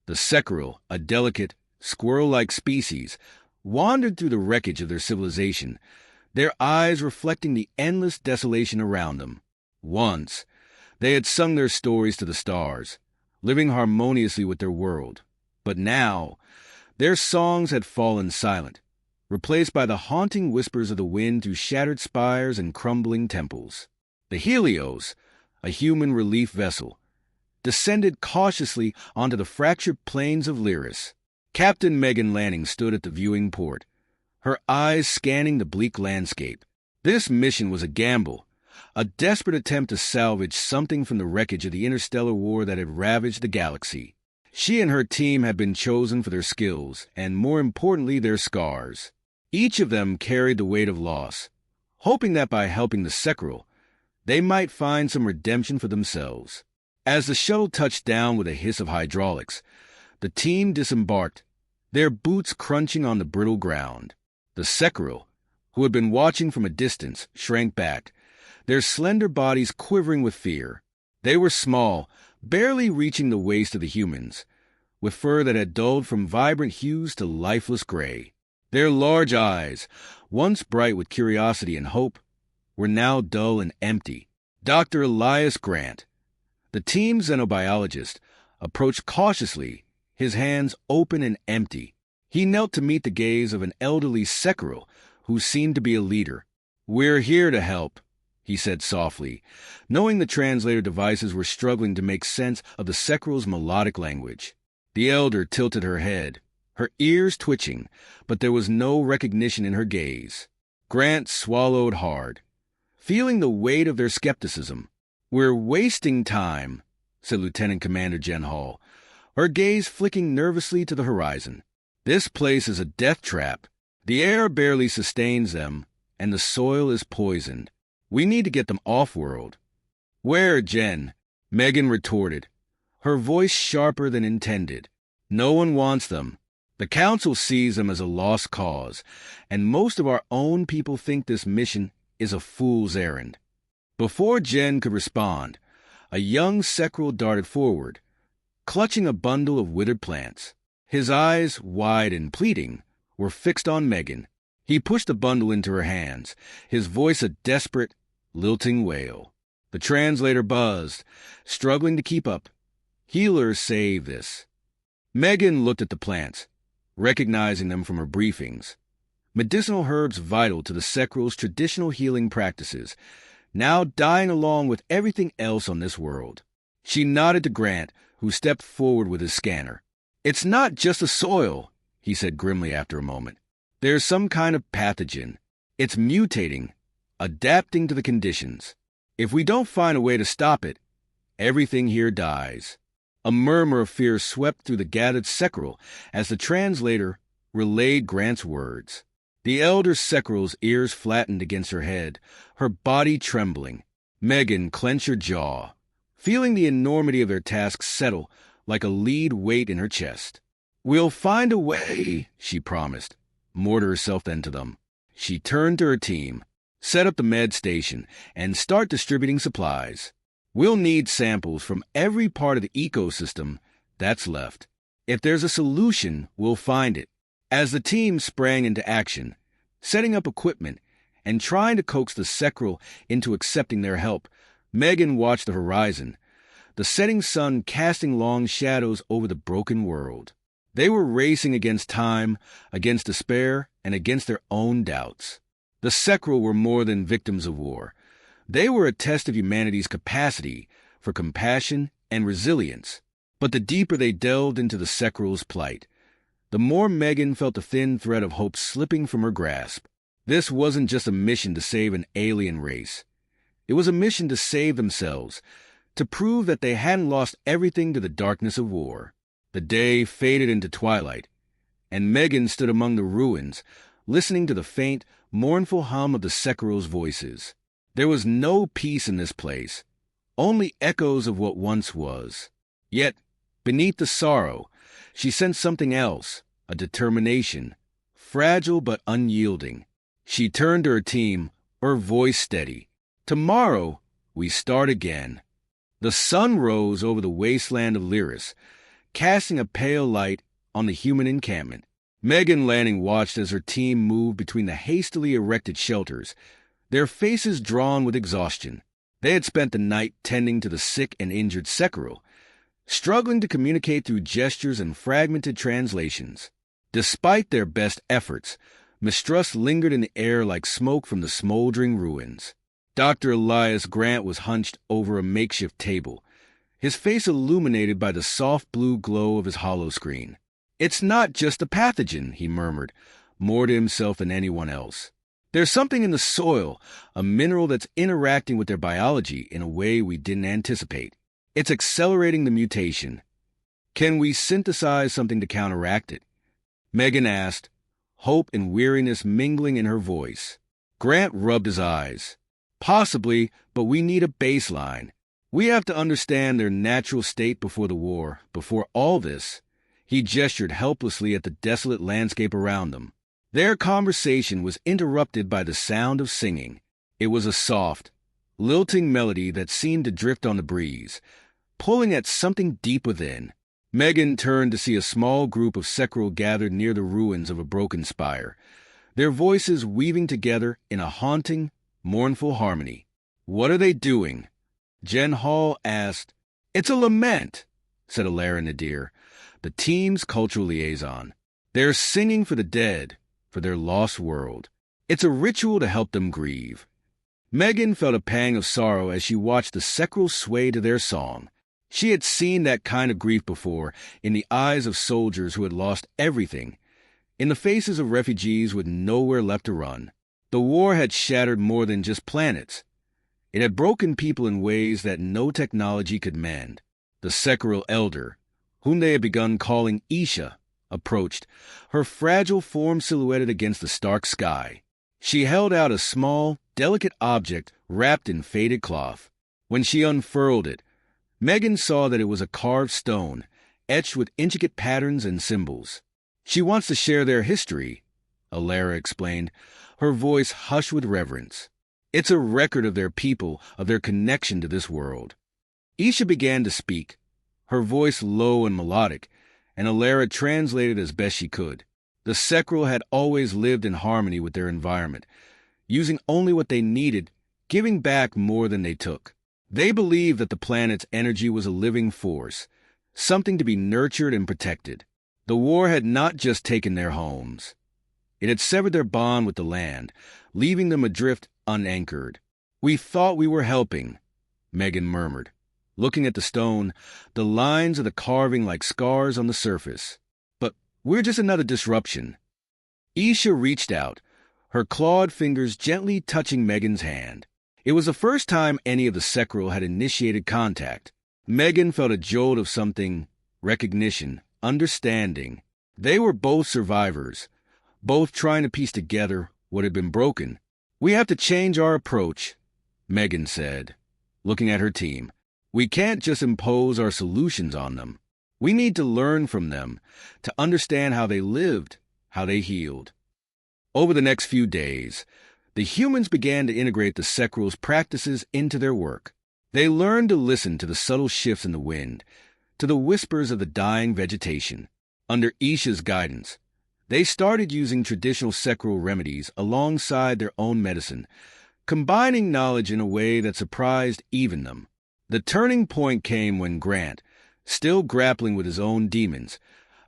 The Sequirrel, a delicate, squirrel-like species, wandered through the wreckage of their civilization, their eyes reflecting the endless desolation around them. Once, they had sung their stories to the stars, living harmoniously with their world. But now, their songs had fallen silent, replaced by the haunting whispers of the wind through shattered spires and crumbling temples. The Helios, a human relief vessel, descended cautiously onto the fractured plains of Lyris. Captain Megan Lanning stood at the viewing port, her eyes scanning the bleak landscape. This mission was a gamble, a desperate attempt to salvage something from the wreckage of the interstellar war that had ravaged the galaxy. She and her team had been chosen for their skills, and more importantly, their scars. Each of them carried the weight of loss, hoping that by helping the Sequirrel, they might find some redemption for themselves. As the shuttle touched down with a hiss of hydraulics, the team disembarked, their boots crunching on the brittle ground. The Sequirrel, who had been watching from a distance, shrank back, their slender bodies quivering with fear. They were small, barely reaching the waist of the humans, with fur that had dulled from vibrant hues to lifeless gray. Their large eyes, once bright with curiosity and hope, were now dull and empty. Dr. Elias Grant, the team xenobiologist, approached cautiously, his hands open and empty. He knelt to meet the gaze of an elderly Sequirrel who seemed to be a leader. "We're here to help," he said softly, knowing the translator devices were struggling to make sense of the Sequirrel's melodic language. The elder tilted her head, her ears twitching, but there was no recognition in her gaze. Grant swallowed hard, feeling the weight of their skepticism. "We're wasting time," said Lieutenant Commander Jen Hall, her gaze flicking nervously to the horizon. "This place is a death trap. The air barely sustains them, and the soil is poisoned. We need to get them off-world." "Where, Jen?" Megan retorted, her voice sharper than intended. "No one wants them. The Council sees them as a lost cause, and most of our own people think this mission is a fool's errand." Before Jen could respond, a young Sequirrel darted forward, clutching a bundle of withered plants. His eyes, wide and pleading, were fixed on Megan. He pushed the bundle into her hands, his voice a desperate, lilting wail. The translator buzzed, struggling to keep up. "Healers save this." Megan looked at the plants, recognizing them from her briefings. Medicinal herbs vital to the Sequirrel's traditional healing practices, now dying along with everything else on this world. She nodded to Grant, who stepped forward with his scanner. "It's not just the soil," he said grimly after a moment. "There's some kind of pathogen. It's mutating, adapting to the conditions. If we don't find a way to stop it, everything here dies." A murmur of fear swept through the gathered Sequirrel as the translator relayed Grant's words. The elder Sequirrel's ears flattened against her head, her body trembling. Megan clenched her jaw, feeling the enormity of their task settle like a lead weight in her chest. "We'll find a way," she promised, more to herself than to them. She turned to her team, set up the med station, and start distributing supplies. "We'll need samples from every part of the ecosystem that's left. If there's a solution, we'll find it." As the team sprang into action, setting up equipment and trying to coax the Sequirrel into accepting their help, Megan watched the horizon, the setting sun casting long shadows over the broken world. They were racing against time, against despair, and against their own doubts. The Sequirrel were more than victims of war. They were a test of humanity's capacity for compassion and resilience. But the deeper they delved into the Sequirrel's plight, the more Megan felt the thin thread of hope slipping from her grasp. This wasn't just a mission to save an alien race. It was a mission to save themselves, to prove that they hadn't lost everything to the darkness of war. The day faded into twilight, and Megan stood among the ruins, listening to the faint, mournful hum of the Sequirrel's voices. There was no peace in this place, only echoes of what once was. Yet, beneath the sorrow, she sensed something else, a determination, fragile but unyielding. She turned to her team, her voice steady. "Tomorrow, we start again." The sun rose over the wasteland of Lyris, casting a pale light on the human encampment. Meg and Lanning watched as her team moved between the hastily erected shelters, their faces drawn with exhaustion. They had spent the night tending to the sick and injured Sekiro, struggling to communicate through gestures and fragmented translations. Despite their best efforts, mistrust lingered in the air like smoke from the smoldering ruins. Dr. Elias Grant was hunched over a makeshift table, his face illuminated by the soft blue glow of his holoscreen. "It's not just a pathogen," he murmured, more to himself than anyone else. "There's something in the soil, a mineral that's interacting with their biology in a way we didn't anticipate. It's accelerating the mutation. Can we synthesize something to counteract it?" Megan asked, hope and weariness mingling in her voice. Grant rubbed his eyes. "Possibly, but we need a baseline. We have to understand their natural state before the war, before all this." He gestured helplessly at the desolate landscape around them. Their conversation was interrupted by the sound of singing. It was a soft, lilting melody that seemed to drift on the breeze, pulling at something deep within. Megan turned to see a small group of Sekiro gathered near the ruins of a broken spire, their voices weaving together in a haunting, mournful harmony. "What are they doing?" Jen Hall asked. "It's a lament," said Alara Nadir, the team's cultural liaison. "They're singing for the dead, for their lost world. It's a ritual to help them grieve." Megan felt a pang of sorrow as she watched the Sekiro sway to their song. She had seen that kind of grief before in the eyes of soldiers who had lost everything, in the faces of refugees with nowhere left to run. The war had shattered more than just planets. It had broken people in ways that no technology could mend. The Sekiro elder, whom they had begun calling Isha, approached, her fragile form silhouetted against the stark sky. She held out a small, delicate object wrapped in faded cloth. When she unfurled it, Megan saw that it was a carved stone, etched with intricate patterns and symbols. "She wants to share their history," Alara explained, her voice hushed with reverence. "It's a record of their people, of their connection to this world." Isha began to speak, her voice low and melodic, and Alara translated as best she could. The Sekiro had always lived in harmony with their environment, using only what they needed, giving back more than they took. They believed that the planet's energy was a living force, something to be nurtured and protected. The war had not just taken their homes. It had severed their bond with the land, leaving them adrift unanchored. "We thought we were helping," Megan murmured, looking at the stone, the lines of the carving like scars on the surface. "But we're just another disruption." Isha reached out, her clawed fingers gently touching Megan's hand. It was the first time any of the Sekiro had initiated contact. Megan felt a jolt of something, recognition, understanding. They were both survivors, both trying to piece together what had been broken. "We have to change our approach," Megan said, looking at her team. "We can't just impose our solutions on them. We need to learn from them, to understand how they lived, how they healed." Over the next few days, the humans began to integrate the Sekiro's practices into their work. They learned to listen to the subtle shifts in the wind, to the whispers of the dying vegetation. Under Isha's guidance, they started using traditional Sekiro remedies alongside their own medicine, combining knowledge in a way that surprised even them. The turning point came when Grant, still grappling with his own demons,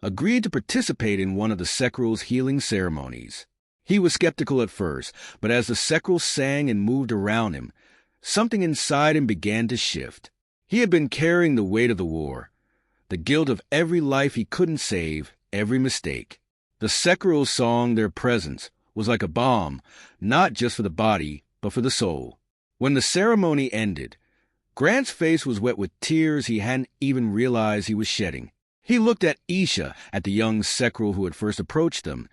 agreed to participate in one of the Sekiro's healing ceremonies. He was skeptical at first, but as the Sekiro sang and moved around him, something inside him began to shift. He had been carrying the weight of the war, the guilt of every life he couldn't save, every mistake. The Sekiro's song, their presence, was like a balm, not just for the body, but for the soul. When the ceremony ended, Grant's face was wet with tears he hadn't even realized he was shedding. He looked at Isha, at the young Sekiro who had first approached them,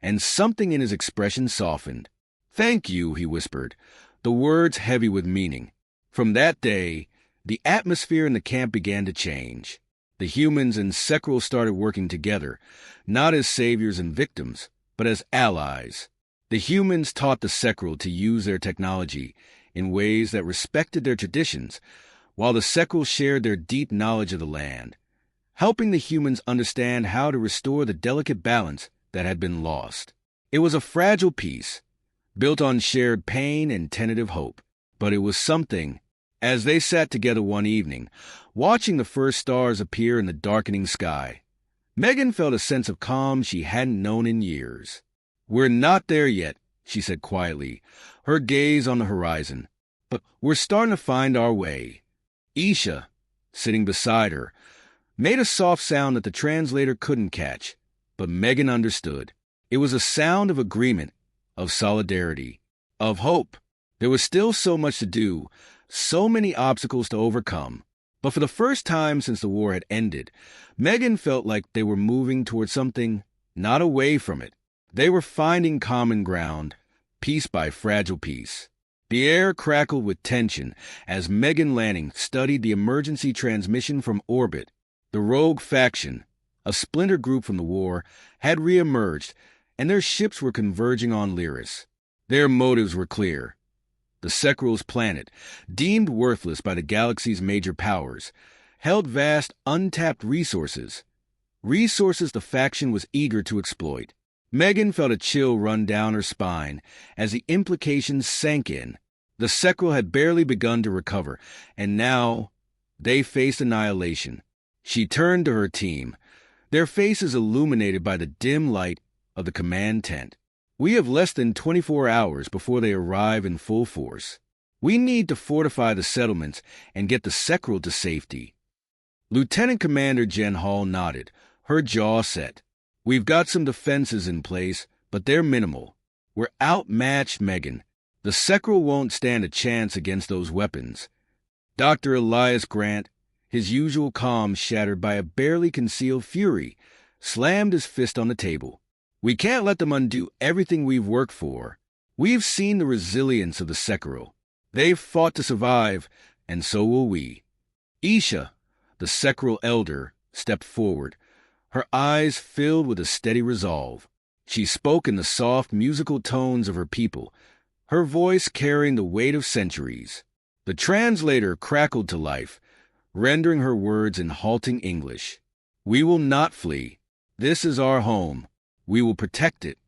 and something in his expression softened. "Thank you," he whispered, the words heavy with meaning. From that day, the atmosphere in the camp began to change. The humans and Sekiro started working together, not as saviors and victims, but as allies. The humans taught the Sekiro to use their technology in ways that respected their traditions, while the Sekiro shared their deep knowledge of the land, helping the humans understand how to restore the delicate balance that had been lost. It was a fragile peace, built on shared pain and tentative hope, but it was something. As they sat together one evening, watching the first stars appear in the darkening sky, Megan felt a sense of calm she hadn't known in years. "We're not there yet," she said quietly, her gaze on the horizon, "but we're starting to find our way." Isha, sitting beside her, made a soft sound that the translator couldn't catch, but Megan understood. It was a sound of agreement, of solidarity, of hope. There was still so much to do, so many obstacles to overcome. But for the first time since the war had ended, Megan felt like they were moving toward something, not away from it. They were finding common ground, piece by fragile piece. The air crackled with tension as Megan Lanning studied the emergency transmission from orbit. The rogue faction, a splinter group from the war, had reemerged, and their ships were converging on Lyris. Their motives were clear. The Sekrul's planet, deemed worthless by the galaxy's major powers, held vast, untapped resources the faction was eager to exploit. Megan felt a chill run down her spine as the implications sank in. The Sekrul had barely begun to recover, and now they faced annihilation. She turned to her team, their faces illuminated by the dim light of the command tent. "We have less than 24 hours before they arrive in full force. We need to fortify the settlements and get the Sekrul to safety." Lieutenant Commander Jen Hall nodded, her jaw set. "We've got some defenses in place, but they're minimal. We're outmatched, Megan. The Sekrul won't stand a chance against those weapons." Dr. Elias Grant, his usual calm shattered by a barely concealed fury, slammed his fist on the table. "We can't let them undo everything we've worked for. We've seen the resilience of the Sekrul. They've fought to survive, and so will we." Isha, the Sekrul elder, stepped forward, her eyes filled with a steady resolve. She spoke in the soft, musical tones of her people, her voice carrying the weight of centuries. The translator crackled to life, rendering her words in halting English. "We will not flee. This is our home. We will protect it."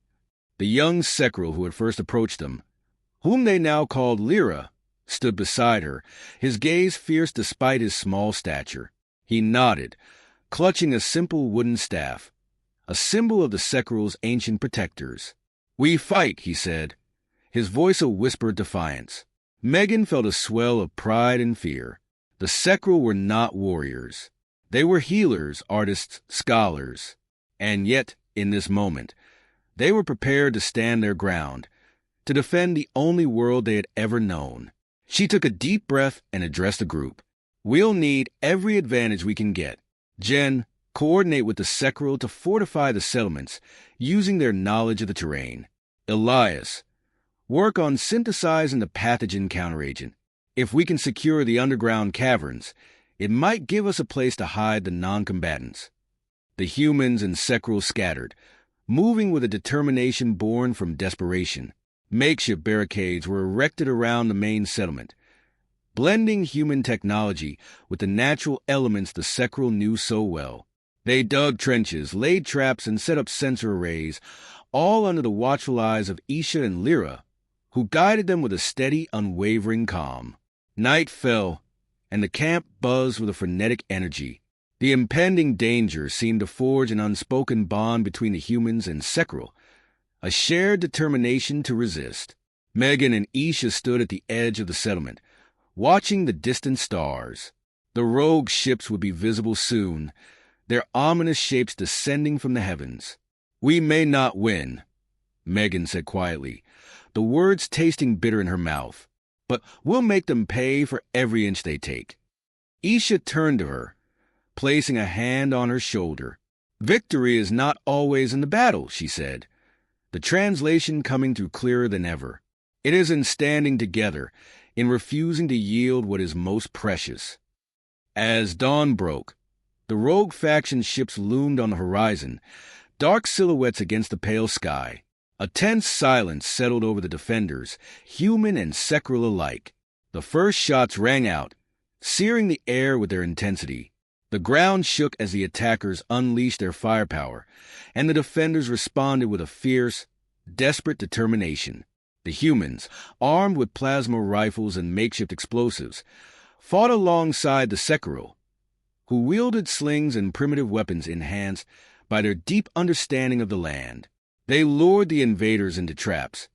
The young Sekrul who had first approached them, whom they now called Lyra, stood beside her, his gaze fierce despite his small stature. He nodded, clutching a simple wooden staff, a symbol of the Sekrul's ancient protectors. "We fight," he said, his voice a whispered defiance. Megan felt a swell of pride and fear. The Sekrul were not warriors. They were healers, artists, scholars. And yet, in this moment, they were prepared to stand their ground, to defend the only world they had ever known. She took a deep breath and addressed the group. "We'll need every advantage we can get. Jen, coordinate with the Sekrul to fortify the settlements using their knowledge of the terrain. Elias, work on synthesizing the pathogen counteragent. If we can secure the underground caverns, it might give us a place to hide the non-combatants." The humans and Sekrul scattered, moving with a determination born from desperation. Makeshift barricades were erected around the main settlement, blending human technology with the natural elements the Sekrul knew so well. They dug trenches, laid traps, and set up sensor arrays, all under the watchful eyes of Isha and Lyra, who guided them with a steady, unwavering calm. Night fell, and the camp buzzed with a frenetic energy. The impending danger seemed to forge an unspoken bond between the humans and Sekrul, a shared determination to resist. Megan and Isha stood at the edge of the settlement, watching the distant stars. The rogue ships would be visible soon, their ominous shapes descending from the heavens. "We may not win," Megan said quietly, the words tasting bitter in her mouth, "but we'll make them pay for every inch they take." Isha turned to her, placing a hand on her shoulder. "Victory is not always in the battle," she said, the translation coming through clearer than ever. "It is in standing together, in refusing to yield what is most precious." As dawn broke, the rogue faction ships loomed on the horizon, dark silhouettes against the pale sky. A tense silence settled over the defenders, human and Sekrul alike. The first shots rang out, searing the air with their intensity. The ground shook as the attackers unleashed their firepower, and the defenders responded with a fierce, desperate determination. The humans, armed with plasma rifles and makeshift explosives, fought alongside the Sekiro, who wielded slings and primitive weapons enhanced by their deep understanding of the land. They lured the invaders into traps,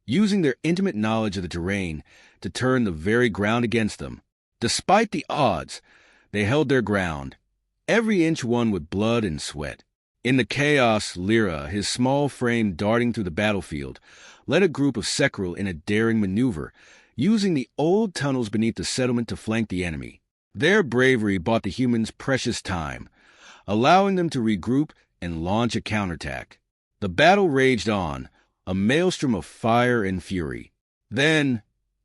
using their intimate knowledge of the terrain to turn the very ground against them. Despite the odds, they held their ground, every inch won with blood and sweat. In the chaos, Lyra, his small frame darting through the battlefield, led a group of Sekiro in a daring maneuver, using the old tunnels beneath the settlement to flank the enemy. Their bravery bought the humans precious time, allowing them to regroup and launch a counterattack. The battle raged on, a maelstrom of fire and fury. Then,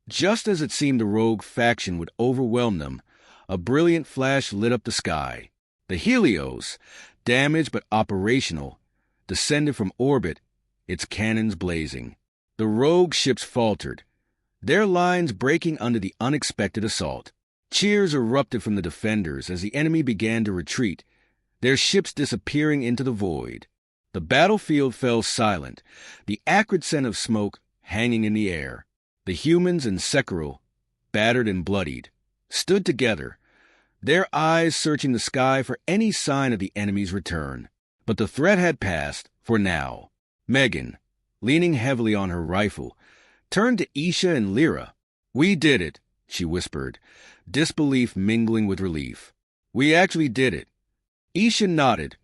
just as it seemed the rogue faction would overwhelm them, a brilliant flash lit up the sky. The Helios, damaged but operational, descended from orbit, its cannons blazing. The rogue ships faltered, their lines breaking under the unexpected assault. Cheers erupted from the defenders as the enemy began to retreat, their ships disappearing into the void. The battlefield fell silent, the acrid scent of smoke hanging in the air. The humans and Sekiro, battered and bloodied, stood together, their eyes searching the sky for any sign of the enemy's return. But the threat had passed, for now. Megan, leaning heavily on her rifle, turned to Isha and Lyra. "We did it," she whispered, disbelief mingling with relief. "We actually did it." Isha nodded,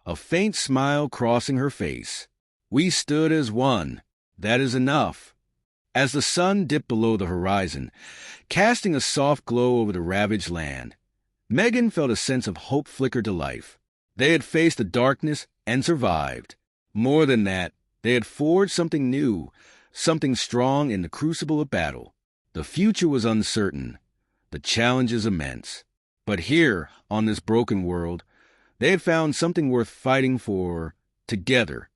a faint smile crossing her face. "We stood as one. That is enough." As the sun dipped below the horizon, casting a soft glow over the ravaged land, Megan felt a sense of hope flicker to life. They had faced the darkness and survived. More than that, they had forged something new, something strong in the crucible of battle. The future was uncertain, the challenges immense. But here, on this broken world, they had found something worth fighting for together.